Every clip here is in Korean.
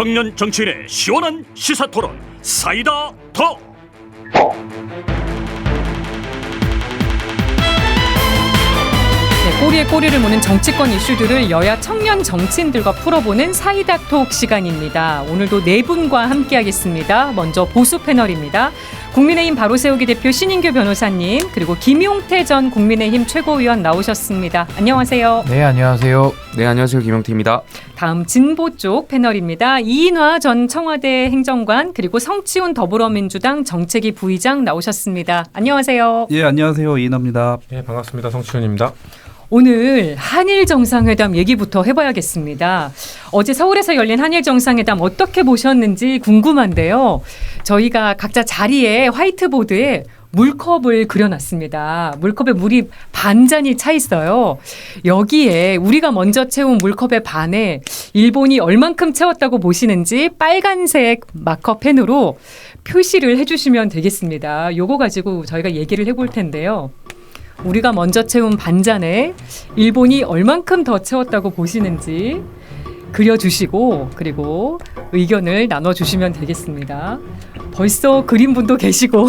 청년 정치인의 시원한 시사토론 사이다 더. 꼬리에 꼬리를 무는 정치권 이슈들을 여야 청년 정치인들과 풀어보는 사이다 톡 시간입니다. 오늘도 네 분과 함께하겠습니다. 먼저 보수 패널입니다. 국민의힘 바로세우기 대표 신인규 변호사님, 그리고 김용태 전 국민의힘 최고위원 나오셨습니다. 안녕하세요. 네, 안녕하세요. 네, 안녕하세요. 김용태입니다. 다음 진보 쪽 패널입니다. 이인화 전 청와대 행정관, 그리고 성치훈 더불어민주당 정책위 부의장 나오셨습니다. 안녕하세요. 예, 안녕하세요. 이인화입니다. 네, 반갑습니다. 성치훈입니다. 오늘 한일 정상회담 얘기부터 해봐야겠습니다. 어제 서울에서 열린 한일 정상회담 어떻게 보셨는지 궁금한데요. 저희가 각자 자리에 화이트보드에 물컵을 그려놨습니다. 물컵에 물이 반잔이 차 있어요. 여기에 우리가 먼저 채운 물컵의 반에 일본이 얼만큼 채웠다고 보시는지 빨간색 마커 펜으로 표시를 해주시면 되겠습니다. 요거 가지고 저희가 얘기를 해볼 텐데요. 우리가 먼저 채운 반잔에 일본이 얼만큼 더 채웠다고 보시는지 그려주시고, 그리고 의견을 나눠주시면 되겠습니다. 벌써 그린 분도 계시고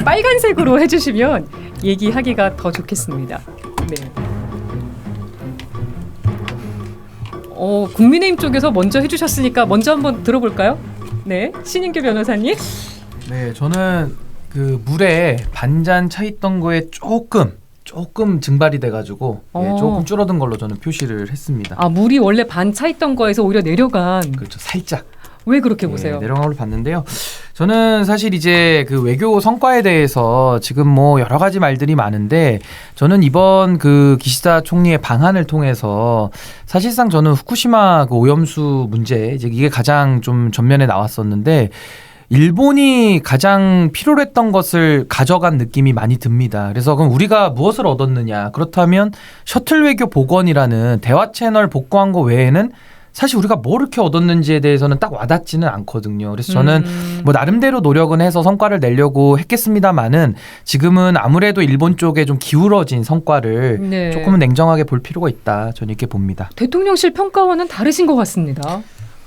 빨간색으로 해주시면 얘기하기가 더 좋겠습니다. 네. 국민의힘 쪽에서 먼저 해주셨으니까 먼저 한번 들어볼까요? 네, 신인규 변호사님. 네, 저는 그 물에 반잔 차 있던 거에 조금 증발이 돼가지고 조금 줄어든 걸로 저는 표시를 했습니다. 아, 물이 원래 반 차 있던 거에서 오히려 내려간. 그렇죠, 살짝. 왜 그렇게 보세요? 내려간 걸로 봤는데요. 저는 사실 이제 그 외교 성과에 대해서 지금 뭐 여러 가지 말들이 많은데, 저는 이번 그 기시다 총리의 방한을 통해서 사실상 저는 후쿠시마 그 오염수 문제, 이제 이게 가장 좀 전면에 나왔었는데, 일본이 가장 필요로 했던 것을 가져간 느낌이 많이 듭니다. 그래서 그럼 우리가 무엇을 얻었느냐? 그렇다면 셔틀 외교 복원이라는 대화 채널 복구한 거 외에는 사실 우리가 뭐 이렇게 얻었는지에 대해서는 딱 와닿지는 않거든요. 그래서 저는 뭐 나름대로 노력은 해서 성과를 내려고 했겠습니다만은, 지금은 아무래도 일본 쪽에 좀 기울어진 성과를 조금은 냉정하게 볼 필요가 있다. 저는 이렇게 봅니다. 대통령실 평가와는 다르신 것 같습니다.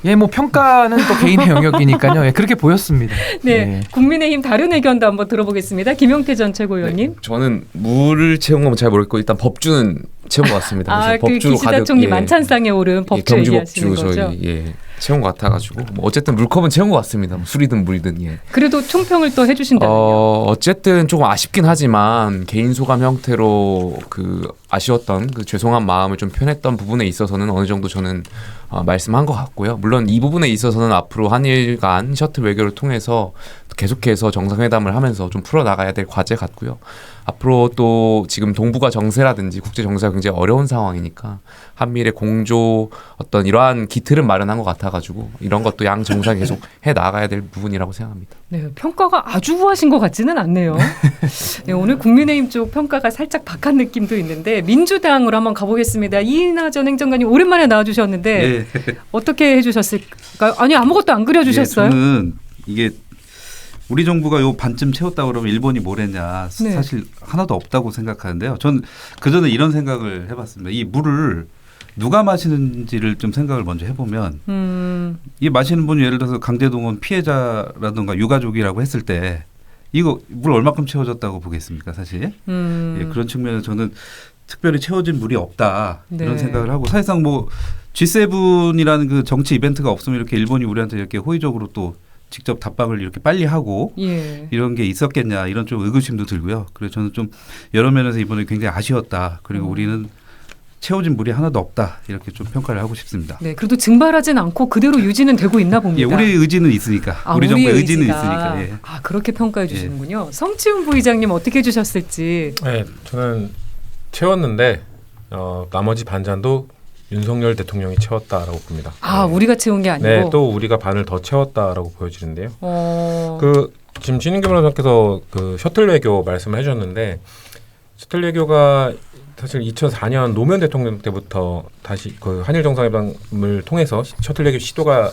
예, 뭐 평가는 또 개인의 영역이니까요. 예, 그렇게 보였습니다. 네, 국민의힘 다른 의견도 한번 들어보겠습니다. 김용태 전 최고위원님. 네, 저는 물을 채운 건 잘 모르겠고 일단 법주는 채운 것 같습니다. 그 기시다 총리 만찬상에 오른 법주 얘기하시는 거죠? 저희 채운 것 같아가지고 뭐 어쨌든 물컵은 채운 것 같습니다. 뭐 술이든 물이든. 그래도 총평을 또 해주신다면요? 어쨌든 조금 아쉽긴 하지만 개인 소감 형태로 그 아쉬웠던 그 죄송한 마음을 좀 표현했던 부분에 있어서는 어느 정도 저는 말씀한 것 같고요. 물론 이 부분에 있어서는 앞으로 한일 간 셔틀 외교를 통해서 계속해서 정상회담을 하면서 좀 풀어나가야 될 과제 같고요. 앞으로 또 지금 동북아 정세라든지 국제 정세가 굉장히 어려운 상황이니까 한미일의 공조 어떤 이러한 기틀은 마련한 것 같아가지고 이런 것도 양 정상이 계속 해 나가야 될 부분이라고 생각합니다. 네, 평가가 아주 후하신 것 같지는 않네요. 네, 오늘 국민의힘 쪽 평가가 살짝 박한 느낌도 있는데, 민주당으로 한번 가보겠습니다. 이인화 전 행정관님 오랜만에 나와주셨는데 어떻게 해주셨을까요? 아니, 아무것도 안 그려주셨어요? 저는 이게 우리 정부가 요 반쯤 채웠다 그러면 일본이 뭘 했냐, 사실 하나도 없다고 생각하는데요. 전 그전에 이런 생각을 해봤습니다. 이 물을 누가 마시는지를 좀 생각을 먼저 해보면 이 마시는 분이 예를 들어서 강제동원 피해자라든가 유가족이라고 했을 때 이거 물 얼마큼 채워졌다고 보겠습니까, 사실? 예, 그런 측면에서 저는 특별히 채워진 물이 없다, 이런 생각을 하고, 사실상 뭐 G7이라는 그 정치 이벤트가 없으면 이렇게 일본이 우리한테 이렇게 호의적으로 또 직접 답방을 이렇게 빨리 하고 이런 게 있었겠냐, 이런 좀 의구심도 들고요. 그래서 저는 좀 여러 면에서 이번에 굉장히 아쉬웠다. 그리고 우리는 채워진 물이 하나도 없다, 이렇게 좀 평가를 하고 싶습니다. 네, 그래도 증발하진 않고 그대로 유지는 되고 있나 봅니다. 예, 우리 의지는 있으니까. 우리 정부의 의지는 있으니까. 예. 그렇게 평가해 주시는군요. 성치훈 부의장님 어떻게 해주셨을지. 네, 저는 채웠는데 나머지 반잔도 윤석열 대통령이 채웠다라고 봅니다. 우리가 채운 게 아니고. 네, 또 우리가 반을 더 채웠다라고 보여지는데요. 그 지금 신인규 변호사께서 그 셔틀 외교 말씀을 해주셨는데, 셔틀 외교가 사실 2004년 노무현 대통령 때부터 다시 그 한일 정상회담을 통해서 셔틀 외교 시도가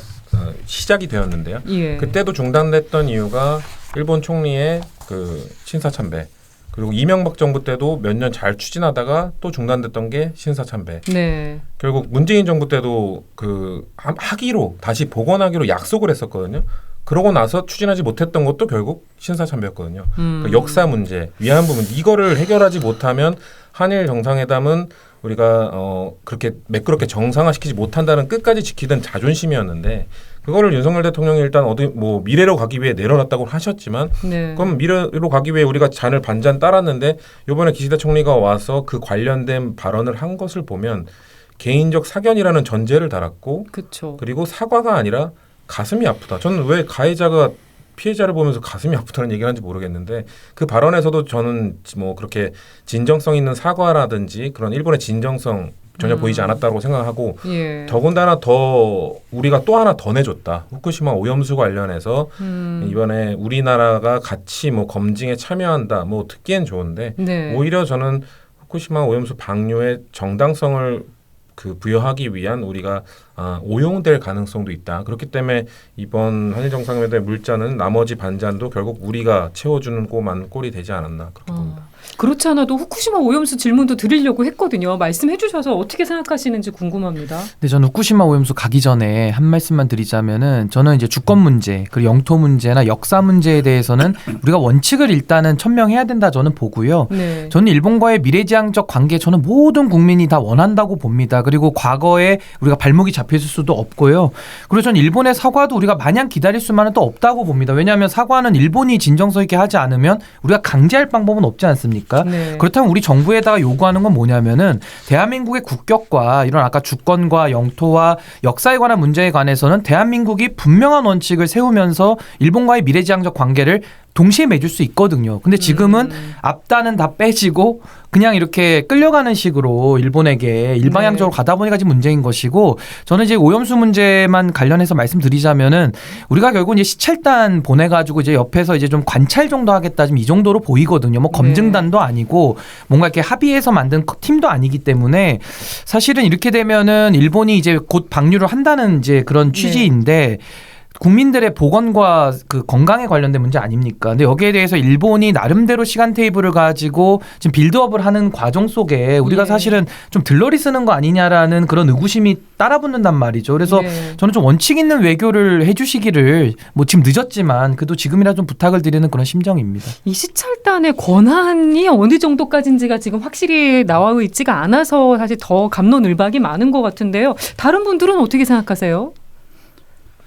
시작이 되었는데요. 그때도 중단됐던 이유가 일본 총리의 그 신사참배, 그리고 이명박 정부 때도 몇 년 잘 추진하다가 또 중단됐던 게 신사참배. 네. 결국 문재인 정부 때도 하기로 다시 복원하기로 약속을 했었거든요. 그러고 나서 추진하지 못했던 것도 결국 신사참배였거든요. 그 역사 문제, 위안부 문제 이거를 해결하지 못하면 한일 정상회담은 우리가 그렇게 매끄럽게 정상화시키지 못한다는 끝까지 지키던 자존심이었는데 그거를 윤석열 대통령이 일단 미래로 가기 위해 내려놨다고 하셨지만 네. 그럼 미래로 가기 위해 우리가 잔을 반잔 따랐는데 이번에 기시다 총리가 와서 그 관련된 발언을 한 것을 보면 개인적 사견이라는 전제를 달았고 그쵸. 그리고 사과가 아니라 가슴이 아프다. 저는 왜 가해자가 피해자를 보면서 가슴이 아프다는 얘기를 하는지 모르겠는데 그 발언에서도 저는 뭐 그렇게 진정성 있는 사과라든지 그런 일본의 진정성 전혀 보이지 않았다고 생각하고 예. 더군다나 더 우리가 또 하나 더 내줬다. 후쿠시마 오염수 관련해서 이번에 우리나라가 같이 뭐 검증에 참여한다. 뭐 듣기엔 좋은데 네. 오히려 저는 후쿠시마 오염수 방류의 정당성을 부여하기 위한 우리가 오용될 가능성도 있다. 그렇기 때문에 이번 한일 정상회담의 물잔은 나머지 반잔도 결국 우리가 채워주는 꼴이 되지 않았나 그렇게 봅니다. 그렇지 않아도 후쿠시마 오염수 질문도 드리려고 했거든요. 말씀해 주셔서 어떻게 생각하시는지 궁금합니다. 근데 저는 후쿠시마 오염수 가기 전에 한 말씀만 드리자면은 저는 이제 주권 문제 그리고 영토 문제나 역사 문제에 대해서는 우리가 원칙을 일단은 천명해야 된다 저는 보고요. 네. 저는 일본과의 미래지향적 관계 저는 모든 국민이 다 원한다고 봅니다. 그리고 과거에 우리가 발목이 잡혔을 수도 없고요. 그리고 저는 일본의 사과도 우리가 마냥 기다릴 수만은 또 없다고 봅니다. 왜냐하면 사과는 일본이 진정성 있게 하지 않으면 우리가 강제할 방법은 없지 않습니까? 네. 그렇다면 우리 정부에다가 요구하는 건 뭐냐면은 대한민국의 국격과 이런 아까 주권과 영토와 역사에 관한 문제에 관해서는 대한민국이 분명한 원칙을 세우면서 일본과의 미래지향적 관계를 동시에 맺을 수 있거든요. 근데 지금은 앞단은 다 빼지고 그냥 이렇게 끌려가는 식으로 일본에게 일방향적으로 네. 가다 보니까 지금 문제인 것이고 저는 이제 오염수 문제만 관련해서 말씀드리자면은 우리가 결국 이제 시찰단 보내가지고 이제 옆에서 이제 좀 관찰 정도 하겠다 지금 이 정도로 보이거든요. 뭐 검증단도 아니고 뭔가 이렇게 합의해서 만든 팀도 아니기 때문에 사실은 이렇게 되면은 일본이 이제 곧 방류를 한다는 이제 그런 취지인데 국민들의 보건과 그 건강에 관련된 문제 아닙니까? 근데 여기에 대해서 일본이 나름대로 시간 테이블을 가지고 지금 빌드업을 하는 과정 속에 우리가 사실은 좀 들러리 쓰는 거 아니냐라는 그런 의구심이 따라붙는단 말이죠. 그래서 저는 좀 원칙 있는 외교를 해주시기를 뭐 지금 늦었지만 그래도 지금이라 좀 부탁을 드리는 그런 심정입니다. 이 시찰단의 권한이 어느 정도까지인지가 지금 확실히 나와 있지가 않아서 사실 더 감론을박이 많은 것 같은데요. 다른 분들은 어떻게 생각하세요?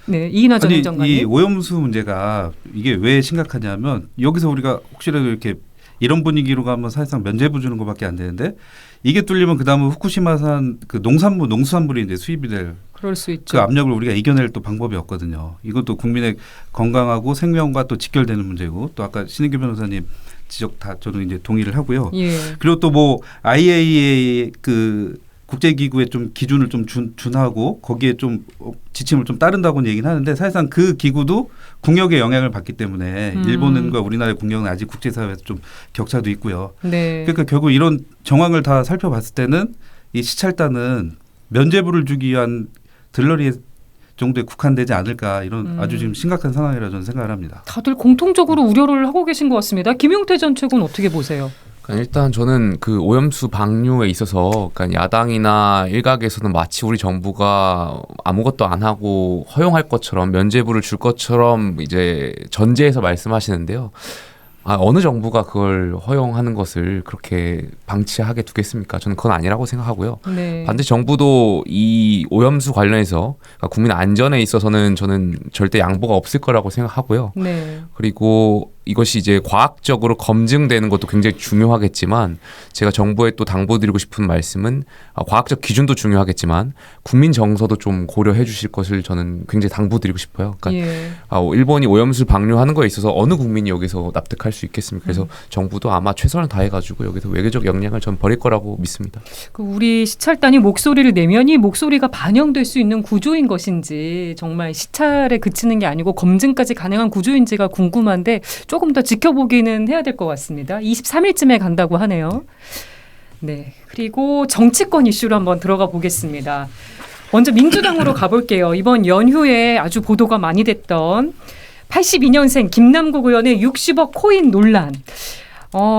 네, 이인하 전 행정관님. 이 오염수 문제가 이게 왜 심각하냐면 여기서 우리가 혹시라도 이렇게 이런 분위기로 가면 사실상 면죄부 주는 것밖에 안 되는데 이게 뚫리면 그다음은 후쿠시마산 그 농수산물이 이제 수입이 될 그럴 수 있죠. 그 압력을 우리가 이겨낼 또 방법이 없거든요. 이것도 국민의 건강하고 생명과 또 직결되는 문제고 또 아까 신인규 변호사님 지적 다 저도 이제 동의를 하고요. 예. 그리고 또 뭐 IAEA 그 국제기구에 좀 기준을 좀 준하고 거기에 좀 지침을 좀 따른다고는 얘기는 하는데 사실상 그 기구도 국력에 영향을 받기 때문에 일본과 우리나라의 국력은 아직 국제사회에서 좀 격차도 있고요. 네. 그러니까 결국 이런 정황을 다 살펴봤을 때는 이 시찰단은 면죄부를 주기 위한 들러리 정도에 국한되지 않을까 이런 아주 지금 심각한 상황이라 저는 생각을 합니다. 다들 공통적으로 우려를 하고 계신 것 같습니다. 김용태 전 최고는 어떻게 보세요? 일단 저는 그 오염수 방류에 있어서 그러니까 야당이나 일각에서는 마치 우리 정부가 아무것도 안 하고 허용할 것처럼 면죄부를 줄 것처럼 이제 전제해서 말씀하시는데요. 어느 정부가 그걸 허용하는 것을 그렇게 방치하게 두겠습니까? 저는 그건 아니라고 생각하고요. 네. 반드시 정부도 이 오염수 관련해서 그러니까 국민 안전에 있어서는 저는 절대 양보가 없을 거라고 생각하고요. 네. 그리고 이것이 이제 과학적으로 검증되는 것도 굉장히 중요하겠지만 제가 정부에 또 당부드리고 싶은 말씀은 과학적 기준도 중요하겠지만 국민 정서도 좀 고려해 주실 것을 저는 굉장히 당부드리고 싶어요. 그러니까 일본이 오염수 방류하는 거에 있어서 어느 국민이 여기서 납득할 수 있겠습니까? 그래서 정부도 아마 최선을 다해가지고 여기서 외교적 역량을 전 버릴 거라고 믿습니다. 우리 시찰단이 목소리를 내면 이 목소리가 반영될 수 있는 구조인 것인지 정말 시찰에 그치는 게 아니고 검증까지 가능한 구조인지가 궁금한데 조금 더 지켜보기는 해야 될 것 같습니다. 23일쯤에 간다고 하네요. 네, 그리고 정치권 이슈로 한번 들어가 보겠습니다. 먼저 민주당으로 가볼게요. 이번 연휴에 아주 보도가 많이 됐던 82년생 김남국 의원의 60억 코인 논란.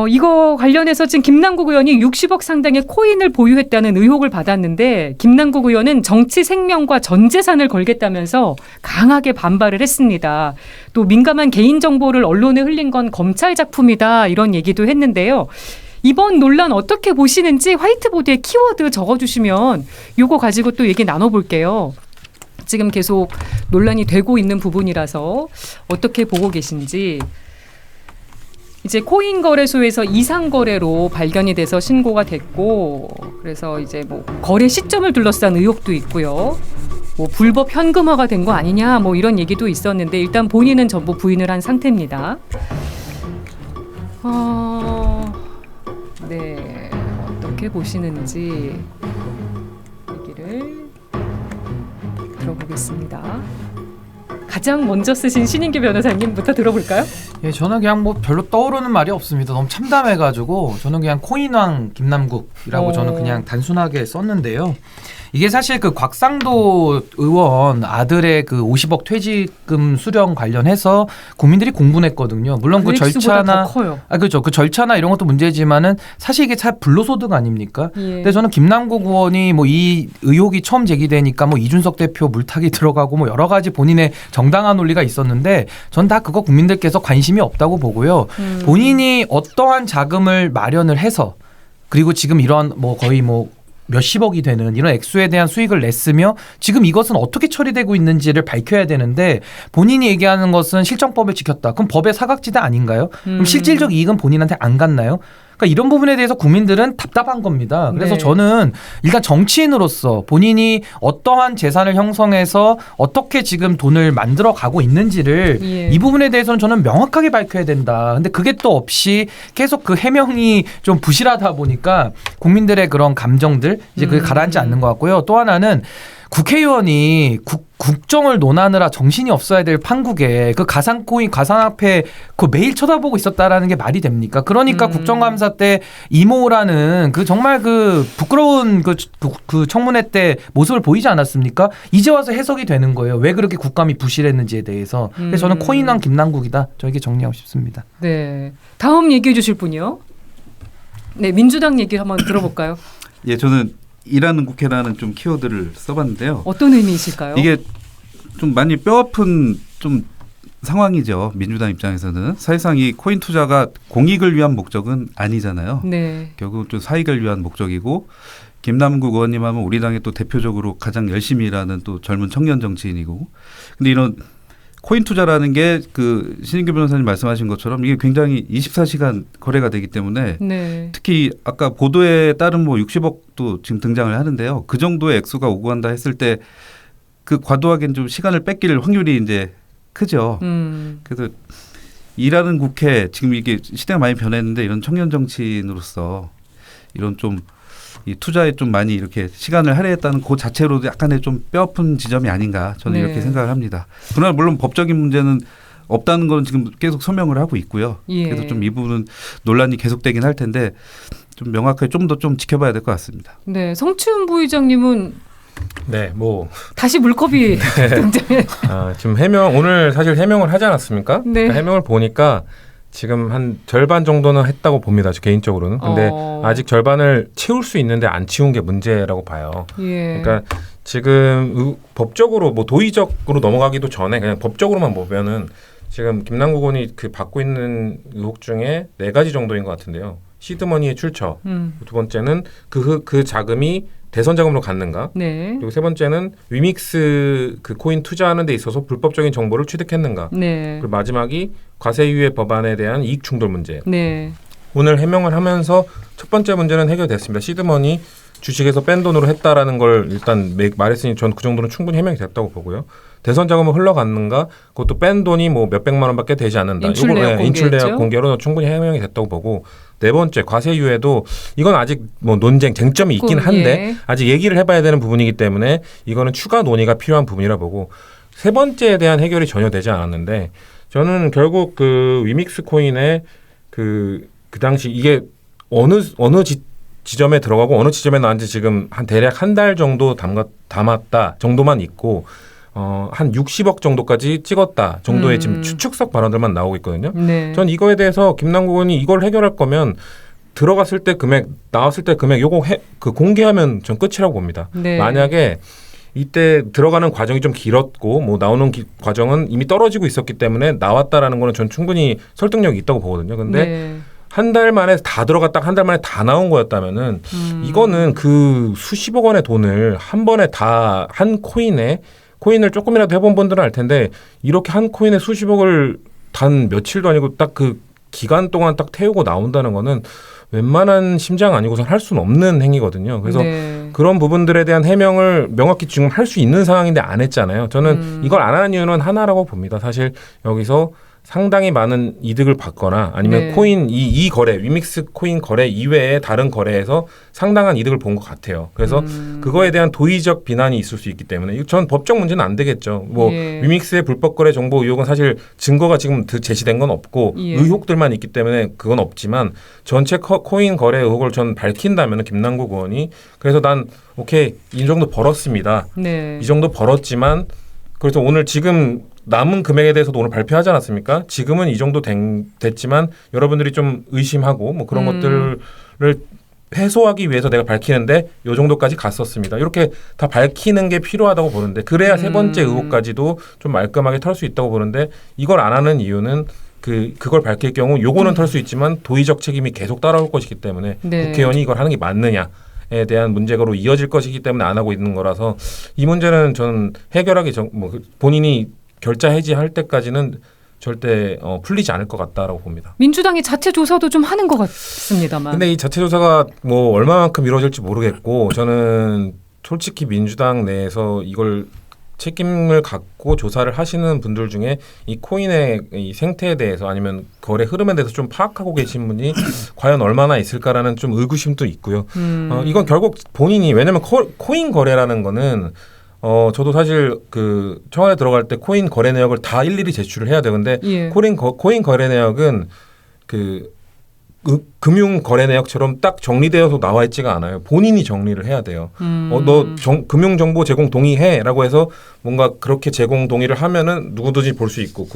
이거 관련해서 지금 김남국 의원이 60억 상당의 코인을 보유했다는 의혹을 받았는데 김남국 의원은 정치 생명과 전 재산을 걸겠다면서 강하게 반발을 했습니다. 또 민감한 개인정보를 언론에 흘린 건 검찰 작품이다 이런 얘기도 했는데요. 이번 논란 어떻게 보시는지 화이트보드에 키워드 적어주시면 요거 가지고 또 얘기 나눠볼게요. 지금 계속 논란이 되고 있는 부분이라서 어떻게 보고 계신지. 이제 코인 거래소에서 이상 거래로 발견이 돼서 신고가 됐고, 그래서 이제 뭐 거래 시점을 둘러싼 의혹도 있고요. 뭐 불법 현금화가 된 거 아니냐 뭐 이런 얘기도 있었는데 일단 본인은 전부 부인을 한 상태입니다. 네, 어떻게 보시는지 얘기를 들어보겠습니다. 가장 먼저 쓰신 신인규 변호사님부터 들어볼까요? 예, 저는 그냥 뭐 별로 떠오르는 말이 없습니다. 너무 참담해가지고 저는 그냥 코인왕 김남국이라고 저는 그냥 단순하게 썼는데요. 이게 사실 그 곽상도 의원 아들의 그 50억 퇴직금 수령 관련해서 국민들이 공분했거든요. 물론 그 절차나 더 커요. 그렇죠. 그 절차나 이런 것도 문제지만은 사실 이게 잘 불로소득 아닙니까? 예. 근데 저는 김남국 의원이 뭐 이 의혹이 처음 제기되니까 뭐 이준석 대표 물타기 들어가고 뭐 여러 가지 본인의 정당한 논리가 있었는데 전 다 그거 국민들께서 관심이 없다고 보고요. 본인이 어떠한 자금을 마련을 해서 그리고 지금 이런 뭐 거의 뭐 몇십억이 되는 이런 액수에 대한 수익을 냈으며 지금 이것은 어떻게 처리되고 있는지를 밝혀야 되는데 본인이 얘기하는 것은 실정법을 지켰다. 그럼 법의 사각지대 아닌가요? 그럼 실질적 이익은 본인한테 안 갔나요? 그러니까 이런 부분에 대해서 국민들은 답답한 겁니다. 그래서 네. 저는 일단 정치인으로서 본인이 어떠한 재산을 형성해서 어떻게 지금 돈을 만들어 가고 있는지를 예. 이 부분에 대해서는 저는 명확하게 밝혀야 된다. 근데 그게 또 없이 계속 그 해명이 좀 부실하다 보니까 국민들의 그런 감정들 이제 그게 가라앉지 않는 것 같고요. 또 하나는 국회의원이 국정을 논하느라 정신이 없어야 될 판국에 그 가상코인 가상화폐 그 매일 쳐다보고 있었다라는 게 말이 됩니까? 그러니까 국정감사 때 이모라는 그 정말 그 부끄러운 그 청문회 때 모습을 보이지 않았습니까? 이제 와서 해석이 되는 거예요. 왜 그렇게 국감이 부실했는지에 대해서. 그래서 저는 코인왕 김남국이다. 저에게 정리하고 싶습니다. 네. 다음 얘기해 주실 분이요. 네, 민주당 얘기 한번 들어볼까요? 예, 저는 일하는 국회라는 좀 키워드를 써봤는데요. 어떤 의미이실까요? 이게 좀 많이 뼈아픈 좀 상황이죠. 민주당 입장에서는 사실상 이 코인 투자가 공익을 위한 목적은 아니잖아요. 네. 결국 좀 사익을 위한 목적이고 김남국 의원님 하면 우리 당의 또 대표적으로 가장 열심히 일하는 또 젊은 청년 정치인이고 근데 이런 코인 투자라는 게 그 신인규 변호사님 말씀하신 것처럼 이게 굉장히 24시간 거래가 되기 때문에 네. 특히 아까 보도에 따른 뭐 60억도 지금 등장을 하는데요. 그 정도의 액수가 오고 간다 했을 때 그 과도하게 좀 시간을 뺏길 확률이 이제 크죠. 그래서 일하는 국회 지금 이게 시대가 많이 변했는데 이런 청년 정치인으로서 이런 좀 이 투자에 좀 많이 이렇게 시간을 할애했다는 그 자체로도 약간의 좀 뼈아픈 지점이 아닌가 저는 네. 이렇게 생각을 합니다. 그러나 물론 법적인 문제는 없다는 건 지금 계속 설명을 하고 있고요. 예. 그래서 좀 이 부분은 논란이 계속되긴 할 텐데 좀 명확하게 좀 더 좀 지켜봐야 될 것 같습니다. 네, 성춘 부의장님은 네, 뭐 다시 물컵이 등장해. 지금 오늘 사실 해명을 하지 않았습니까? 네. 그러니까 해명을 보니까 지금 한 절반 정도는 했다고 봅니다. 저 개인적으로는. 근데 아직 절반을 채울 수 있는데 안 채운 게 문제라고 봐요. 예. 그러니까 지금 법적으로 뭐 도의적으로 넘어가기도 전에 그냥 법적으로만 보면은 지금 김남국 의원이 그 받고 있는 의혹 중에 4가지 정도인 것 같은데요. 시드머니의 출처. 두 번째는 그 자금이 대선 자금으로 갔는가? 네. 그리고 세 번째는 위믹스 그 코인 투자하는 데 있어서 불법적인 정보를 취득했는가? 네. 그리고 마지막이 과세유예 법안에 대한 이익 충돌 문제. 네. 오늘 해명을 하면서 첫 번째 문제는 해결됐습니다. 시드머니 주식에서 뺀 돈으로 했다라는 걸 일단 말했으니 전 그 정도는 충분히 해명이 됐다고 보고요. 대선 자금은 흘러갔는가? 그것도 뺀 돈이 뭐 몇백만 원밖에 되지 않는다. 인출 내역 인출 내역 공개했죠? 공개로 충분히 해명이 됐다고 보고 네 번째 과세유예도 이건 아직 뭐 쟁점이 있긴 한데 예. 아직 얘기를 해봐야 되는 부분이기 때문에 이거는 추가 논의가 필요한 부분이라 보고 세 번째에 대한 해결이 전혀 되지 않았는데 저는 결국 그 위믹스 코인의 그 당시 이게 어느 지점에 들어가고 어느 지점에 나왔는지 지금 대략 한 달 정도 담았다 정도만 있고 한 60억 정도까지 찍었다 정도의 지금 추측석 발언들만 나오고 있거든요. 네. 전 이거에 대해서 김남국 의원이 이걸 해결할 거면 들어갔을 때 금액, 나왔을 때 금액 요거 공개하면 전 끝이라고 봅니다. 네. 만약에 이때 들어가는 과정이 좀 길었고 뭐 나오는 과정은 이미 떨어지고 있었기 때문에 나왔다라는 거는 전 충분히 설득력이 있다고 보거든요. 근데 네. 한 달 만에 다 들어갔다가 한 달 만에 다 나온 거였다면은 이거는 그 수십억 원의 돈을 한 번에 다 한 코인을 조금이라도 해본 분들은 알 텐데 이렇게 한 코인에 수십억을 단 며칠도 아니고 딱 그 기간 동안 딱 태우고 나온다는 거는 웬만한 심장 아니고선 할 수는 없는 행위거든요. 그래서 네. 그런 부분들에 대한 해명을 명확히 지금 할 수 있는 상황인데 안 했잖아요. 저는 이걸 안 하는 이유는 하나라고 봅니다. 사실 여기서 상당히 많은 이득을 받거나 아니면 네. 코인 이 거래 위믹스 코인 거래 이외에 다른 거래에서 상당한 이득을 본 것 같아요. 그래서 그거에 대한 도의적 비난이 있을 수 있기 때문에 전 법적 문제는 안 되겠죠. 뭐 예. 위믹스의 불법 거래 정보 의혹은 사실 증거가 지금 제시된 건 없고 예. 의혹들만 있기 때문에 그건 없지만 전체 코인 거래 의혹을 전 밝힌다면 김남국 의원이 그래서 난 오케이 이 정도 벌었습니다. 네. 이 정도 벌었지만 그래서 오늘 지금 남은 금액에 대해서도 오늘 발표하지 않았습니까? 지금은 이 정도 됐지만 여러분들이 좀 의심하고 뭐 그런 것들을 해소하기 위해서 내가 밝히는데 이 정도까지 갔었습니다. 이렇게 다 밝히는 게 필요하다고 보는데 그래야 세 번째 의혹까지도 좀 말끔하게 털 수 있다고 보는데 이걸 안 하는 이유는 그걸 밝힐 경우 요거는 털 수 있지만 도의적 책임이 계속 따라올 것이기 때문에 네. 국회의원이 이걸 하는 게 맞느냐 에 대한 문제로 이어질 것이기 때문에 안 하고 있는 거라서 이 문제는 저는 해결하기 본인이 결자 해지할 때까지는 절대 풀리지 않을 것 같다라고 봅니다. 민주당이 자체 조사도 좀 하는 것 같습니다만. 근데 이 자체 조사가 뭐 얼마만큼 이루어질지 모르겠고 저는 솔직히 민주당 내에서 이걸 책임을 갖고 조사를 하시는 분들 중에 이 코인의 이 생태에 대해서 아니면 거래 흐름에 대해서 좀 파악하고 계신 분이 과연 얼마나 있을까라는 좀 의구심도 있고요. 이건 결국 본인이 왜냐하면 코인 거래라는 거는 저도 사실 그 청와대 들어갈 때 코인 거래 내역을 다 일일이 제출을 해야 되는데 예. 코인 거래 내역은 금융 거래 내역처럼 딱 정리되어서 나와 있지가 않아요. 본인이 정리를 해야 돼요. 너 금융 정보 제공 동의해라고 해서 뭔가 그렇게 제공 동의를 하면은 누구든지 볼 수 있고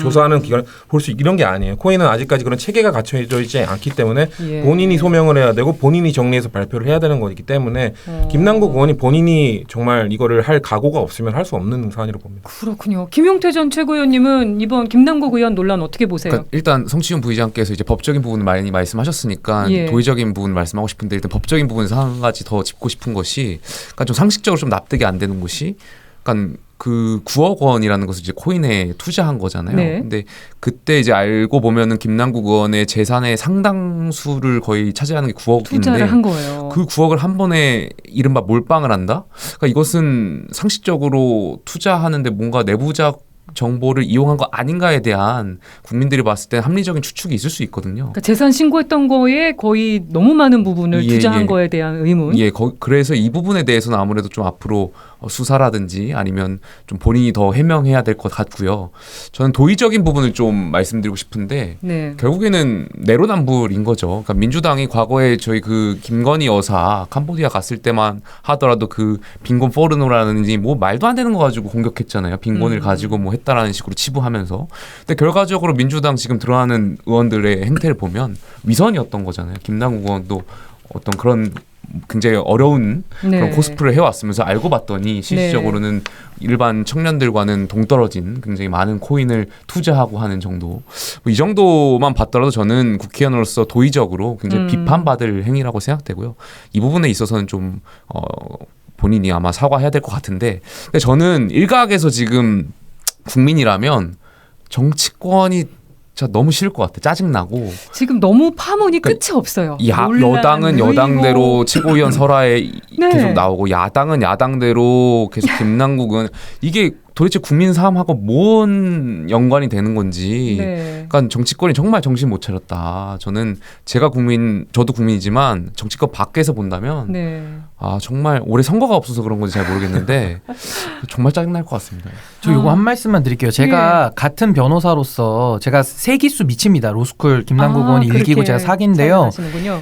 조사하는 기관 볼 수 이런 게 아니에요. 코인은 아직까지 그런 체계가 갖춰져 있지 않기 때문에 예. 본인이 소명을 해야 되고 본인이 정리해서 발표를 해야 되는 거기 때문에 김남국 의원이 본인이 정말 이거를 할 각오가 없으면 할 수 없는 사안이라고 봅니다. 그렇군요. 김용태 전 최고위원님은 이번 김남국 의원 논란 어떻게 보세요? 그러니까 일단 성시훈 부의장께서 이제 법적인 부분을 많이 말씀하셨으니까 예. 도의적인 부분 말씀하고 싶은데 일단 법적인 부분에서 한 가지 더 짚고 싶은 것이 그러니까 좀 상식적으로 좀 납득이 안 되는 것이 그러니까 그 9억 원이라는 것을 이제 코인에 투자한 거잖아요. 네. 근데 그때 이제 알고 보면은 김남국 의원의 재산의 상당수를 거의 차지하는 게 9억인데 투자를 한 거예요. 그 9억을 한 번에 이른바 몰빵을 한다? 그러니까 이것은 상식적으로 투자하는데 뭔가 내부적 정보를 이용한 거 아닌가에 대한 국민들이 봤을 때 합리적인 추측이 있을 수 있거든요. 그러니까 재산 신고했던 거에 거의 너무 많은 부분을 예, 투자한 예. 거에 대한 의문. 예, 그래서 이 부분에 대해서는 아무래도 좀 앞으로 수사라든지 아니면 좀 본인이 더 해명해야 될 것 같고요. 저는 도의적인 부분을 좀 말씀드리고 싶은데 네. 결국에는 내로남불인 거죠. 그러니까 민주당이 과거에 저희 그 김건희 여사 캄보디아 갔을 때만 하더라도 그 빈곤 포르노라든지 뭐 말도 안 되는 거 가지고 공격했잖아요. 빈곤을 가지고 뭐 했다라는 식으로 치부하면서. 근데 결과적으로 민주당 지금 들어가는 의원들의 행태를 보면 위선이었던 거잖아요. 김남국 의원도 어떤 그런 굉장히 어려운 네. 그런 코스프레를 해왔으면서 알고 봤더니 실질적으로는 일반 청년들과는 동떨어진 굉장히 많은 코인을 투자하고 하는 정도. 뭐이 정도만 봤더라도 저는 국회의원으로서 도의적으로 굉장히 비판받을 행위라고 생각되고요. 이 부분에 있어서는 좀 본인이 아마 사과해야 될 것 같은데 근데 저는 일각에서 지금 국민이라면 정치권이 진짜 너무 싫을 것 같아. 짜증나고. 지금 너무 파문이 끝이 없어요. 여당은 여당대로 최고위원 설화에 네. 계속 나오고 야당은 야당대로 계속 김남국은 이게 도대체 국민 삶하고 뭔 연관이 되는 건지. 네. 그러니까 정치권이 정말 정신 못 차렸다. 저는 저도 국민이지만 정치권 밖에서 본다면 네. 아 정말 올해 선거가 없어서 그런 건지 잘 모르겠는데 정말 짜증날 것 같습니다. 저 요거 한 말씀만 드릴게요. 제가 같은 변호사로서 제가 세기수 미칩니다. 로스쿨 김남국 의원이 일기고 제가 사기인데요.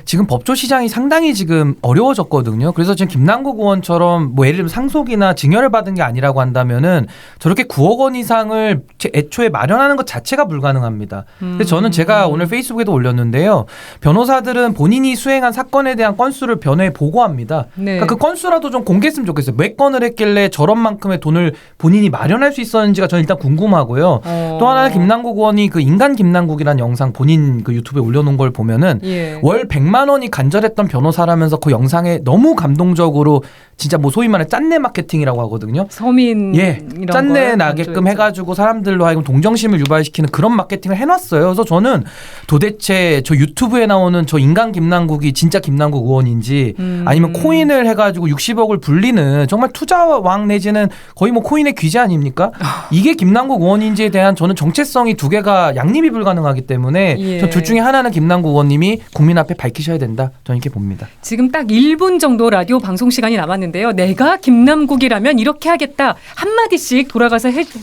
지금 법조 시장이 상당히 지금 어려워졌거든요. 그래서 지금 김남국 의원처럼 뭐 예를 들면 상속이나 증여를 받은 게 아니라고 한다면은 저렇게 9억 원 이상을 애초에 마련하는 것 자체가 불가능합니다. 그래서 저는 제가 오늘 페이스북에도 올렸는데요. 변호사들은 본인이 수행한 사건에 대한 건수를 변호에 보고합니다. 네. 그러니까 그 건수라도 좀 공개했으면 좋겠어요. 몇 건을 했길래 저런 만큼의 돈을 본인이 마련할 수 있었는지가 저는 일단 궁금하고요. 또 하나는 김남국 의원이 그 인간 김남국이라는 영상 본인 그 유튜브에 올려놓은 걸 보면은 예. 월 100만 원이 간절했던 변호사라면서 그 영상에 너무 감동적으로 진짜 뭐 소위 말해 짠내 마케팅이라고 하거든요. 서민 예, 짠내 나게끔 해가지고 사람들로 하여금 동정심을 유발시키는 그런 마케팅을 해놨어요. 그래서 저는 도대체 저 유튜브에 나오는 저 인간 김남국이 진짜 김남국 의원인지 아니면 코인을 해가지고 60억을 불리는 정말 투자왕 내지는 거의 뭐 코인의 귀재 아닙니까? 이게 김남국 의원인지에 대한 저는 정체성이 두 개가 양립이 불가능하기 때문에 예. 저 둘 중에 하나는 김남국 의원님이 국민 앞에 밝히셔야 된다. 저는 이렇게 봅니다. 지금 딱 1분 정도 라디오 방송 시간이 남았는데요. 내가 김남국이라면 이렇게 하겠다. 한마디씩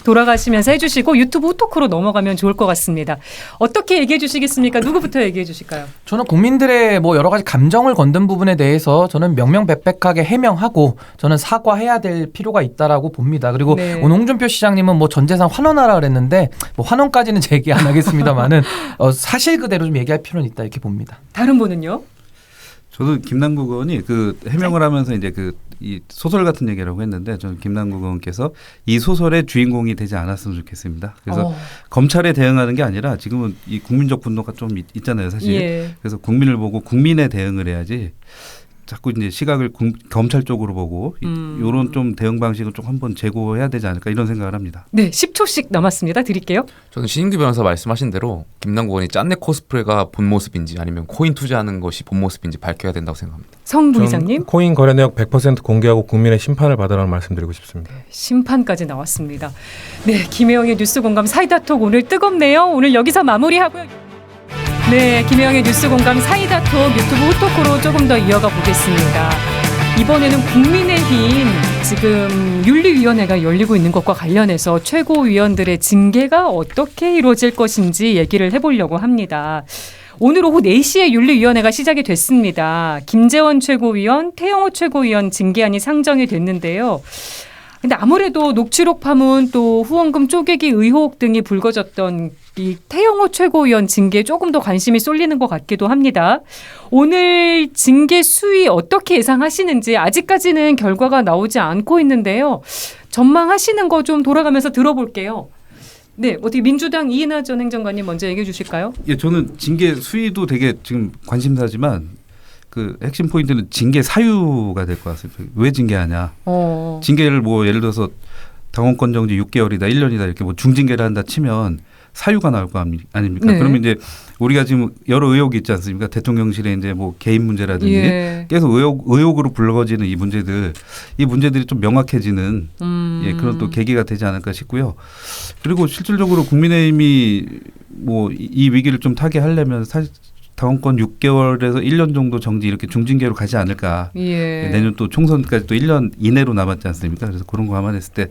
돌아가시면서 해주시고 유튜브 후토크로 넘어가면 좋을 것 같습니다. 어떻게 얘기해 주시겠습니까? 누구부터 얘기해 주실까요? 저는 국민들의 뭐 여러 가지 감정을 건든 부분에 대해서 저는 명명백백하게 해명하고 저는 사과해야 될 필요가 있다라고 봅니다. 그리고 네. 오늘 홍준표 시장님은 뭐 전 재산 환원하라 그랬는데 뭐 환원까지는 제 얘기 안 하겠습니다만은 사실 그대로 좀 얘기할 필요는 있다 이렇게 봅니다. 다른 분은요? 저도 김남국 의원이 그 해명을 하면서 이제 이 소설 같은 얘기라고 했는데 저는 김남국 의원께서 이 소설의 주인공이 되지 않았으면 좋겠습니다. 그래서 검찰에 대응하는 게 아니라 지금은 이 국민적 분노가 좀 있잖아요, 사실. 예. 그래서 국민을 보고 국민에 대응을 해야지. 자꾸 이제 시각을 검찰 쪽으로 보고 이런 좀 대응 방식을 좀 한번 재고해야 되지 않을까 이런 생각을 합니다. 네, 10초씩 남았습니다. 드릴게요. 저는 신인규 변호사 말씀하신 대로 김남국 의원이 짠내 코스프레가 본 모습인지 아니면 코인 투자하는 것이 본 모습인지 밝혀야 된다고 생각합니다. 성 부의장님. 코인 거래 내역 100% 공개하고 국민의 심판을 받으라는 말씀드리고 싶습니다. 심판까지 나왔습니다. 네, 김혜영의 뉴스공감 사이다톡 오늘 뜨겁네요. 오늘 여기서 마무리하고요. 네, 김혜영의 뉴스공감 사이다톡 유튜브 후토크로 조금 더 이어가 보겠습니다. 이번에는 국민의힘 지금 윤리위원회가 열리고 있는 것과 관련해서 최고위원들의 징계가 어떻게 이루어질 것인지 얘기를 해보려고 합니다. 오늘 오후 4시에 윤리위원회가 시작이 됐습니다. 김재원 최고위원, 태영호 최고위원 징계안이 상정이 됐는데요. 근데 아무래도 녹취록 파문 또 후원금 쪼개기 의혹 등이 불거졌던 이 태영호 최고위원 징계에 조금 더 관심이 쏠리는 것 같기도 합니다. 오늘 징계 수위 어떻게 예상하시는지 아직까지는 결과가 나오지 않고 있는데요. 전망하시는 거 좀 돌아가면서 들어볼게요. 네, 어떻게 민주당 이인하 전 행정관님 먼저 얘기해 주실까요? 예, 저는 징계 수위도 되게 지금 관심사지만 그 핵심 포인트는 징계 사유가 될 것 같습니다. 왜 징계하냐? 징계를 뭐 예를 들어서 당원권 정지 6개월이다, 1년이다 이렇게 뭐 중징계를 한다 치면 사유가 나올 거 아닙니까? 네. 그러면 이제 우리가 지금 여러 의혹이 있지 않습니까? 대통령실에 이제 뭐 개인 문제라든지 예. 계속 의혹으로 불거지는 이 문제들이 좀 명확해지는 예, 그런 또 계기가 되지 않을까 싶고요. 그리고 실질적으로 국민의힘이 뭐 이 위기를 좀 타개하려면 사실 당원권 6개월에서 1년 정도 정지 이렇게 중징계로 가지 않을까. 예. 내년 또 총선까지 또 1년 이내로 남았지 않습니까? 그래서 그런 거 감안했을 때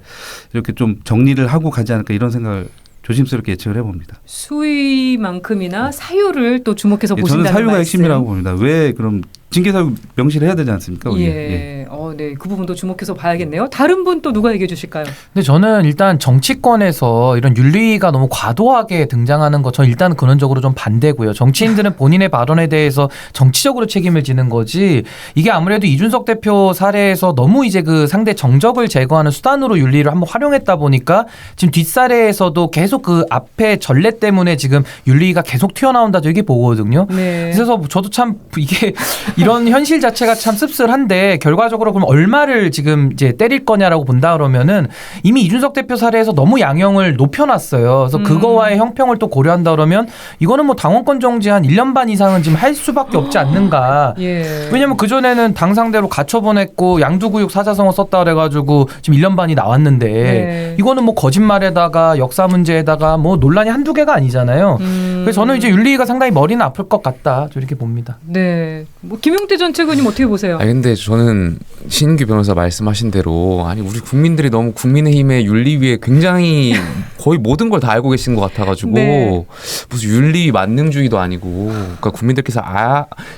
이렇게 좀 정리를 하고 가지 않을까 이런 생각을 조심스럽게 예측을 해봅니다. 수위만큼이나 사유를 또 주목해서 예, 보신다는 저는 사유가 말씀. 핵심이라고 봅니다. 왜 그럼 징계 사유 명시를 해야 되지 않습니까? 우리? 예. 예. 네, 그 부분도 주목해서 봐야겠네요. 다른 분 또 누가 얘기해 주실까요? 근데 저는 일단 정치권에서 이런 윤리가 너무 과도하게 등장하는 거 저는 일단 근원적으로 좀 반대고요. 정치인들은 본인의 발언에 대해서 정치적으로 책임을 지는 거지 이게 아무래도 이준석 대표 사례에서 너무 이제 그 상대 정적을 제거하는 수단으로 윤리를 한번 활용했다 보니까 지금 뒷사례에서도 계속 그 앞에 전례 때문에 지금 윤리가 계속 튀어나온다 저기 보거든요. 네. 그래서 저도 참 이게 이런 현실 자체가 참 씁쓸한데 결과적으로 그럼 얼마를 지금 이제 때릴 거냐라고 본다 그러면은 이미 이준석 대표 사례에서 너무 양형을 높여놨어요. 그래서 그거와의 형평을 또 고려한다 그러면 이거는 뭐 당원권 정지 한 1년 반 이상은 지금 할 수밖에 없지 않는가. 예. 왜냐면 그전에는 당 상대로 가처 보냈고 양두구육 사자성어 썼다 그래가지고 지금 1년 반이 나왔는데 네. 이거는 뭐 거짓말에다가 역사 문제에다가 뭐 논란이 한두 개가 아니잖아요. 그래서 저는 이제 윤리가 상당히 머리는 아플 것 같다. 이렇게 봅니다. 네. 뭐 김용태 전 최고님 어떻게 보세요? 근데 저는 신인규 변호사 말씀하신 대로 아니 우리 국민들이 너무 국민의힘의 윤리위에 굉장히 거의 모든 걸 다 알고 계신 것 같아가지고 네. 무슨 윤리 만능주의도 아니고 그러니까 국민들께서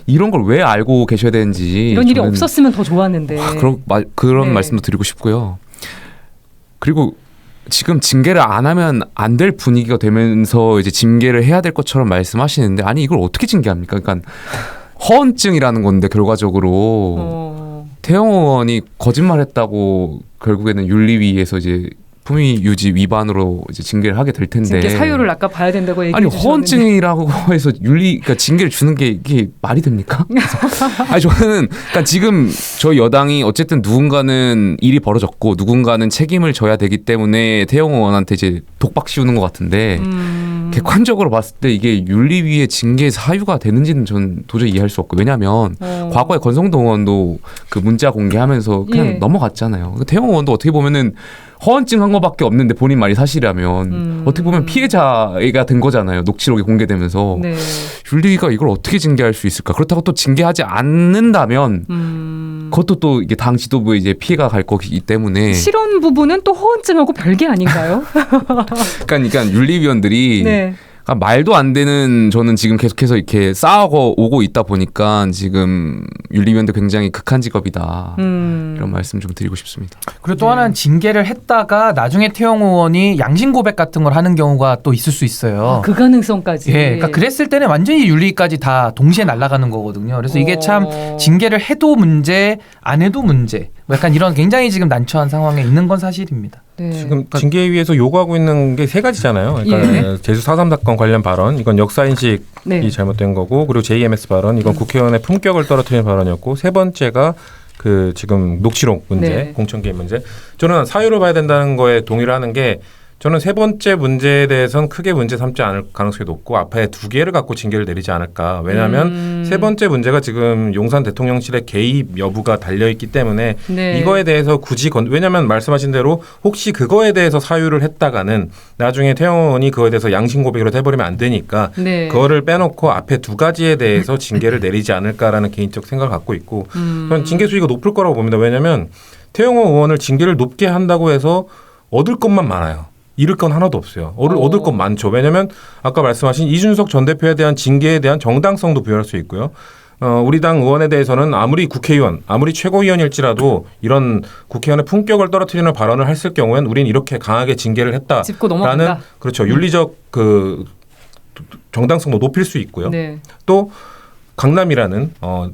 이런 걸 왜 알고 계셔야 되는지 이런 일이 없었으면 더 좋았는데. 그런 네. 말씀도 드리고 싶고요. 그리고 지금 징계를 안 하면 안 될 분위기가 되면서 이제 징계를 해야 될 것처럼 말씀하시는데 아니 이걸 어떻게 징계합니까? 그러니까 허언증이라는 건데 결과적으로 태영 의원이 거짓말했다고 결국에는 윤리위에서 이제 품위 유지 위반으로 이제 징계를 하게 될 텐데. 징계 사유를 아까 봐야 된다고 얘기해 아니 주셨는데. 허언증이라고 해서 그러니까 징계를 주는 게 이게 말이 됩니까? 아니 저는 그러니까 지금 저희 여당이 어쨌든 누군가는 일이 벌어졌고 누군가는 책임을 져야 되기 때문에 태영 의원한테 이제 독박 씌우는 것 같은데 객관적으로 봤을 때 이게 윤리위의 징계 사유가 되는지는 전 도저히 이해할 수 없고 왜냐하면 과거에 권성동 의원도 그 문자 공개하면서 그냥 넘어갔잖아요. 태영 의원도 어떻게 보면은 허언증 한 거밖에 없는데 본인 말이 사실이라면 어떻게 보면 피해자가 된 거잖아요. 녹취록이 공개되면서 네. 윤리위가 이걸 어떻게 징계할 수 있을까? 그렇다고 또 징계하지 않는다면 그것도 또 이게 당 지도부에 이제 피해가 갈 거기 때문에 실언 부분은 또 허언증하고 별개 아닌가요? 그러니까 윤리위원들이 네. 그러니까 말도 안 되는 저는 지금 계속해서 이렇게 쌓아오고 오고 있다 보니까 지금 윤리위원들 굉장히 극한 직업이다 이런 말씀 좀 드리고 싶습니다. 그리고 또 하나는 징계를 했다가 나중에 태영 의원이 양심 고백 같은 걸 하는 경우가 또 있을 수 있어요. 그 가능성까지. 예, 그러니까 그랬을 때는 완전히 윤리까지 다 동시에 날아가는 거거든요. 그래서 이게 참 징계를 해도 문제, 안 해도 문제. 뭐 약간 이런 굉장히 지금 난처한 상황에 있는 건 사실입니다. 네. 지금 징계위에서 요구하고 있는 게 세 가지잖아요. 그러니까 제주 4.3 사건 관련 발언, 이건 역사인식이 네. 잘못된 거고, 그리고 JMS 발언, 이건 국회의원의 품격을 떨어뜨리는 발언이었고, 세 번째가 그 지금 녹취록 문제, 네. 공천개입 문제. 저는 사유를 봐야 된다는 거에 동의를 하는 게 저는 세 번째 문제에 대해서는 크게 문제 삼지 않을 가능성이 높고 앞에 두 개를 갖고 징계를 내리지 않을까. 왜냐하면 세 번째 문제가 지금 용산 대통령실의 개입 여부가 달려있기 때문에 네. 이거에 대해서 굳이 왜냐하면 말씀하신 대로 혹시 그거에 대해서 사유를 했다가는 나중에 태영 의원이 그거에 대해서 양심 고백으로 해버리면 안 되니까 네. 그거를 빼놓고 앞에 두 가지에 대해서 징계를 내리지 않을까라는 개인적 생각을 갖고 있고 저는 징계 수위가 높을 거라고 봅니다. 왜냐하면 태영 의원을 징계를 높게 한다고 해서 얻을 것만 많아요. 잃을 건 하나도 없어요. 얻을 건 많죠. 왜냐하면 아까 말씀하신 이준석 전 대표에 대한 징계에 대한 정당성도 부여할 수 있고요. 우리 당 의원에 대해서는 아무리 국회의원, 아무리 최고위원일지라도 이런 국회의원의 품격을 떨어뜨리는 발언을 했을 경우엔 우리는 이렇게 강하게 징계를 짚고 했다라는 넘어간다. 그렇죠. 윤리적 그 정당성도 높일 수 있고요. 네. 또 강남이라는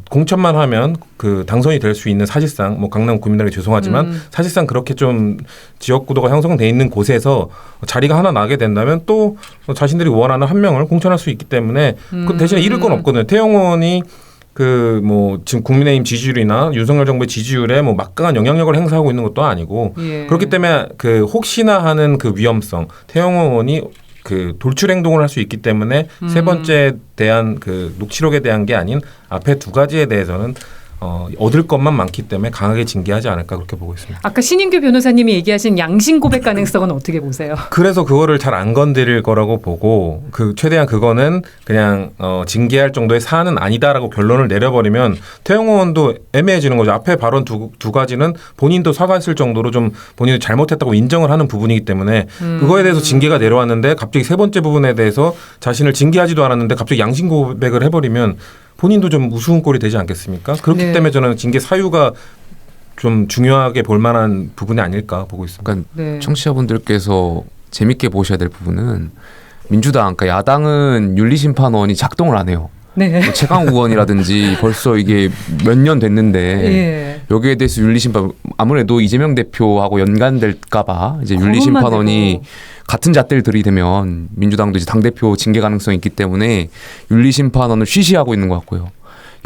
공천만 하면 그 당선이 될 수 있는 사실상 뭐 강남 구민들에게 죄송하지만 사실상 그렇게 좀 지역구도가 형성돼 있는 곳에서 자리가 하나 나게 된다면 또 자신들이 원하는 한 명을 공천할 수 있기 때문에 그 대신에 잃을 건 없거든요. 태영 의원이 그 뭐 지금 국민의힘 지지율이나 윤석열 정부의 지지율에 뭐 막강한 영향력을 행사하고 있는 것도 아니고 그렇기 때문에 그 혹시나 하는 그 위험성 태영 의원이 그 돌출 행동을 할 수 있기 때문에 세 번째 대한 그 녹취록에 대한 게 아닌 앞에 두 가지에 대해서는 얻을 것만 많기 때문에 강하게 징계하지 않을까 그렇게 보고 있습니다. 아까 신인규 변호사님이 얘기하신 양심 고백 가능성은 어떻게 보세요? 그래서 그거를 잘 안 건드릴 거라고 보고 그 최대한 그거는 그냥 징계할 정도의 사안은 아니다라고 결론을 내려버리면 태영 의원도 애매해지는 거죠. 앞에 발언 두 가지는 본인도 사과했을 정도로 좀 본인이 잘못했다고 인정을 하는 부분이기 때문에 그거에 대해서 징계가 내려왔는데 갑자기 세 번째 부분에 대해서 자신을 징계하지도 않았는데 갑자기 양심 고백을 해버리면 본인도 좀 우스운 꼴이 되지 않겠습니까? 그렇기 네. 때문에 저는 징계 사유가 좀 중요하게 볼 만한 부분이 아닐까 보고 있습니다. 그러니까 네. 청취자분들께서 재밌게 보셔야 될 부분은 민주당, 그러니까 야당은 윤리심판원이 작동을 안 해요. 네. 뭐 최강욱 의원이라든지 벌써 이게 몇 년 됐는데 예. 여기에 대해서 윤리심판 아무래도 이재명 대표하고 연관될까봐 이제 윤리심판원이 같은 잣대를 들이대면 민주당도 이제 당대표 징계 가능성이 있기 때문에 윤리심판원을 쉬쉬하고 있는 것 같고요.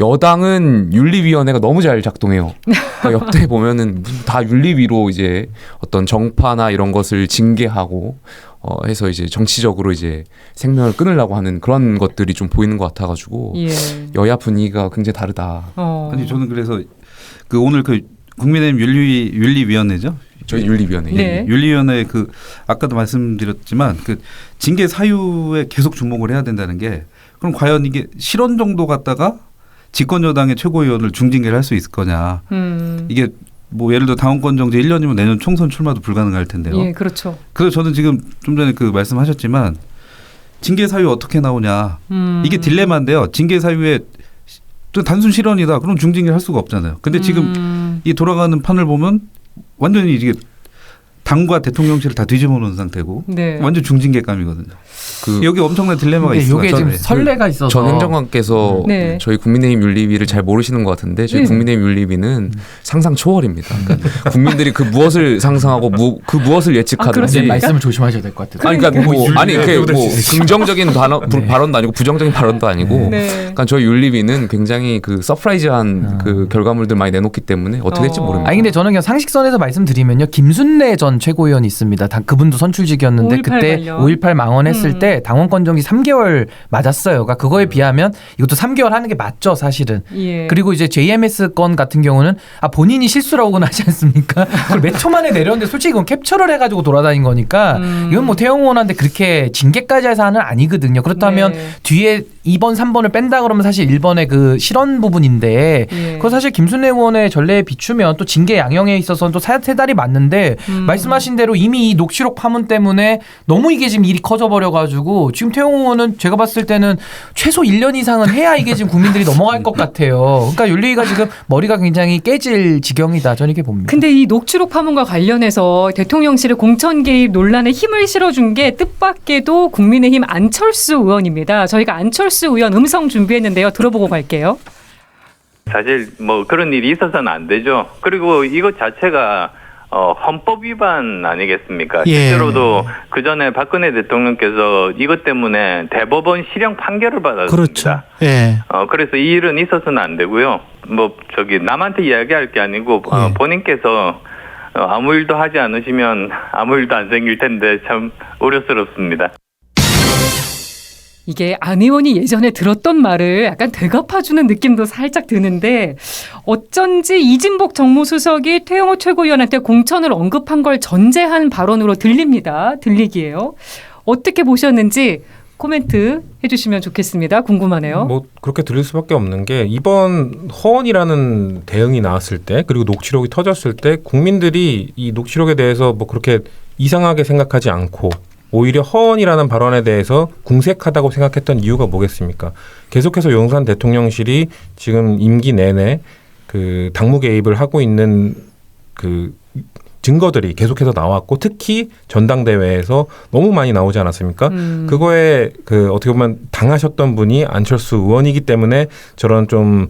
여당은 윤리위원회가 너무 잘 작동해요. 그러니까 역대 보면은 다 윤리위로 이제 어떤 정파나 이런 것을 징계하고 해서 이제 정치적으로 이제 생명을 끊으려고 하는 그런 것들이 좀 보이는 것 같아가지고 예. 여야 분위기가 굉장히 다르다. 아니 저는 그래서 그 오늘 그 국민의힘 윤리위원회죠. 저희 윤리위원회. 네. 윤리위원회 그 아까도 말씀드렸지만 그 징계 사유에 계속 주목을 해야 된다는 게 그럼 과연 이게 실언 정도 갖다가 집권 여당의 최고위원을 중징계를 할 수 있을 거냐. 이게 뭐 예를 들어 당원권 정지 1년이면 내년 총선 출마도 불가능할 텐데요. 예, 그렇죠. 그래서 저는 지금 좀 전에 그 말씀하셨지만 징계 사유 어떻게 나오냐. 이게 딜레마인데요. 징계 사유에 또 단순 실언이다. 그럼 중징계를 할 수가 없잖아요. 근데 지금 이 돌아가는 판을 보면 완전히 이게 당과 대통령실을 다 뒤집어 놓은 상태고 네. 완전 중진객감이거든요. 여기 엄청난 딜레마가 있어요. 이게 지금 설레가 있어서 전 행정관께서 네. 저희 국민의힘 윤리위를 잘 모르시는 것 같은데 저희 네. 국민의힘 윤리위는 상상 초월입니다. 그러니까 국민들이 그 무엇을 상상하고 그 무엇을 예측하든지 그렇습니까? 말씀을 조심하셔야 될 것 같아요. 아니 그러니까 뭐 아니 그게 뭐 긍정적인 네. 발언도 아니고 부정적인 발언도 아니고 네. 그러니까 저희 윤리위는 굉장히 그 서프라이즈한 그 결과물들 많이 내놓기 때문에 어떻게 될지 모릅니다. 아니 근데 저는 그냥 상식선에서 말씀드리면요. 김순례 전 최고위원이 있습니다. 그분도 선출직이었는데 5.18 그때 관련. 5.18 망언했을 때 당원권 정지 3개월 맞았어요. 그러니까 그거에 비하면 이것도 3개월 하는 게 맞죠, 사실은. 예. 그리고 이제 JMS 건 같은 경우는 본인이 실수라고는 하지 않습니까? 그걸 몇 초 만에 내렸는데 솔직히 그건 캡처를 해가지고 돌아다닌 거니까 이건 뭐 태영 의원한테 그렇게 징계까지 할 사안은 아니거든요. 그렇다면 네. 뒤에 2번, 3번을 뺀다 그러면 사실 1번의 그 실언 부분인데 예. 그거 사실 김순례 의원의 전례에 비추면 또 징계 양형에 있어서는 또 세 달이 맞는데 말씀하신 대로 이미 이 녹취록 파문 때문에 너무 이게 지금 일이 커져버려가지고 지금 태영 의원은 제가 봤을 때는 최소 1년 이상은 해야 이게 지금 국민들이 넘어갈 것 같아요. 그러니까 윤리위가 지금 머리가 굉장히 깨질 지경이다. 저는 이렇게 봅니다. 근데 이 녹취록 파문과 관련해서 대통령실의 공천 개입 논란에 힘을 실어준 게 뜻밖에도 국민의힘 안철수 의원입니다. 저희가 안철수 의원 음성 준비했는데요. 들어보고 갈게요. 사실 뭐 그런 일이 있어서는 안 되죠. 그리고 이것 자체가 헌법 위반 아니겠습니까? 예. 실제로도 그 전에 박근혜 대통령께서 이것 때문에 대법원 실형 판결을 받았습니다. 그렇죠. 예. 그래서 이 일은 있어서는 안 되고요. 뭐 남한테 이야기할 게 아니고 예. 본인께서 아무 일도 하지 않으시면 아무 일도 안 생길 텐데 참 우려스럽습니다. 이게 안 의원이 예전에 들었던 말을 약간 되갚아주는 느낌도 살짝 드는데 어쩐지 이진복 정무수석이 태영호 최고위원한테 공천을 언급한 걸 전제한 발언으로 들리기에요. 어떻게 보셨는지 코멘트 해주시면 좋겠습니다. 궁금하네요. 뭐 그렇게 들릴 수밖에 없는 게 이번 허언이라는 대응이 나왔을 때 그리고 녹취록이 터졌을 때 국민들이 이 녹취록에 대해서 뭐 그렇게 이상하게 생각하지 않고 오히려 허언이라는 발언에 대해서 궁색하다고 생각했던 이유가 뭐겠습니까? 계속해서 용산 대통령실이 지금 임기 내내 그 당무 개입을 하고 있는 그 증거들이 계속해서 나왔고 특히 전당대회에서 너무 많이 나오지 않았습니까? 그거에 그 어떻게 보면 당하셨던 분이 안철수 의원이기 때문에 저런 좀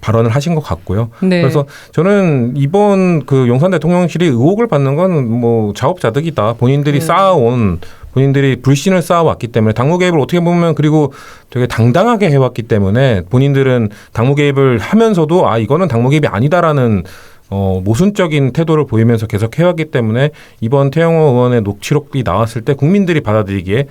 발언을 하신 것 같고요. 네. 그래서 저는 이번 그 용산 대통령실이 의혹을 받는 건 뭐 자업자득이다. 본인들이 쌓아온 본인들이 불신을 쌓아왔기 때문에 당무 개입을 어떻게 보면 그리고 되게 당당하게 해왔기 때문에 본인들은 당무 개입을 하면서도 이거는 당무 개입이 아니다라는 모순적인 태도를 보이면서 계속 해왔기 때문에 이번 태영호 의원의 녹취록이 나왔을 때 국민들이 받아들이기에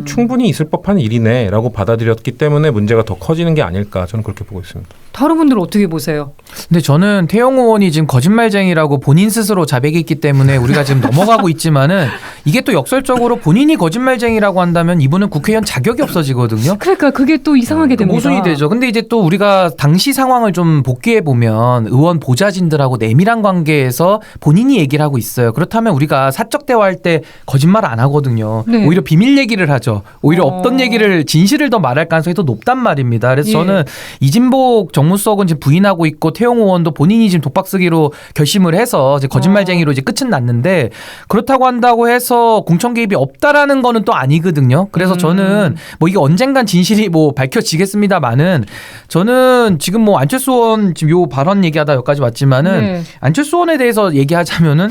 충분히 있을 법한 일이네라고 받아들였기 때문에 문제가 더 커지는 게 아닐까 저는 그렇게 보고 있습니다. 다른 분들은 어떻게 보세요? 근데 저는 태영호 의원이 지금 거짓말쟁이라고 본인 스스로 자백이 있기 때문에 우리가 지금 넘어가고 있지만은 이게 또 역설적으로 본인이 거짓말쟁이라고 한다면 이분은 국회의원 자격이 없어지거든요. 그러니까 그게 또 이상하게 됩니다. 모순이 되죠. 근데 이제 또 우리가 당시 상황을 좀 복귀해 보면 의원 보좌진들하고 내밀한 관계에서 본인이 얘기를 하고 있어요. 그렇다면 우리가 사적 대화할 때 거짓말 안 하거든요. 네. 오히려 비밀 얘기를 하죠. 오히려 없던 얘기를 진실을 더 말할 가능성이 더 높단 말입니다. 그래서 예. 저는 이진복 정무수석은 지금 부인하고 있고 태영호 의원도 본인이 지금 독박 쓰기로 결심을 해서 이제 거짓말쟁이로 이제 끝은 났는데 그렇다고 한다고 해서 공천 개입이 없다라는 거는 또 아니거든요. 그래서 저는 뭐 이게 언젠간 진실이 뭐 밝혀지겠습니다만은 저는 지금 뭐 안철수 의원 지금 요 발언 얘기하다 여기까지 왔지만은 네. 안철수 의원에 대해서 얘기하자면은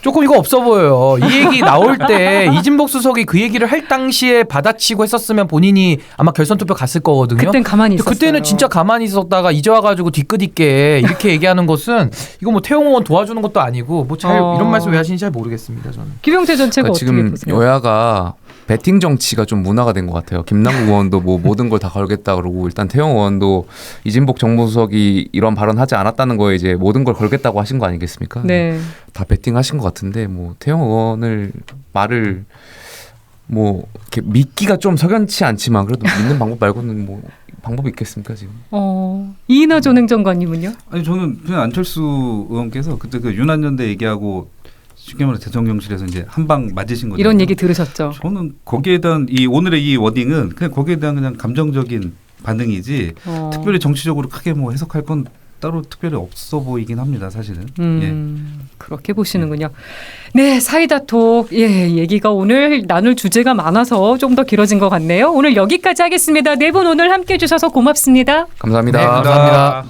조금 이거 없어 보여요. 이 얘기 나올 때 이진복 수석이 그 얘기를 할 당시에 받아치고 했었으면 본인이 아마 결선 투표 갔을 거거든요. 그땐 가만히 있었어요. 그때는 진짜 가만히 있었다가 이제 와가지고 뒤끝 있게 이렇게 얘기하는 것은 이거 뭐 태용호 의원 도와주는 것도 아니고 뭐 잘 이런 말씀 왜 하시는지 잘 모르겠습니다. 저는. 김용태 전 최고 그러니까 어떻게 지금 보세요? 여야가 배팅 정치가 좀 문화가 된 것 같아요. 김남국 의원도 뭐 모든 걸 다 걸겠다 그러고 일단 태영 의원도 이진복 정무수석이 이런 발언하지 않았다는 거에 이제 모든 걸 걸겠다고 하신 거 아니겠습니까? 네. 다 배팅하신 것 같은데 뭐 태영 의원을 말을 뭐 이렇게 믿기가 좀 석연치 않지만 그래도 믿는 방법 말고는 뭐 방법이 있겠습니까 지금? 이인하 전 행정관님은요? 아니 저는 그냥 안철수 의원께서 그때 그 윤한연대 얘기하고 쉽게 말해 대통령실에서 이제 한 방 맞으신 거죠. 이런 얘기 들으셨죠? 저는 거기에 대한 이 오늘의 이 워딩은 그냥 거기에 대한 그냥 감정적인 반응이지 특별히 정치적으로 크게 뭐 해석할 건 따로 특별히 없어 보이긴 합니다, 사실은. 그렇게 보시는군요. 네, 사이다톡. 예, 얘기가 오늘 나눌 주제가 많아서 좀 더 길어진 것 같네요. 오늘 여기까지 하겠습니다. 네 분 오늘 함께해 주셔서 고맙습니다. 감사합니다. 네, 감사합니다.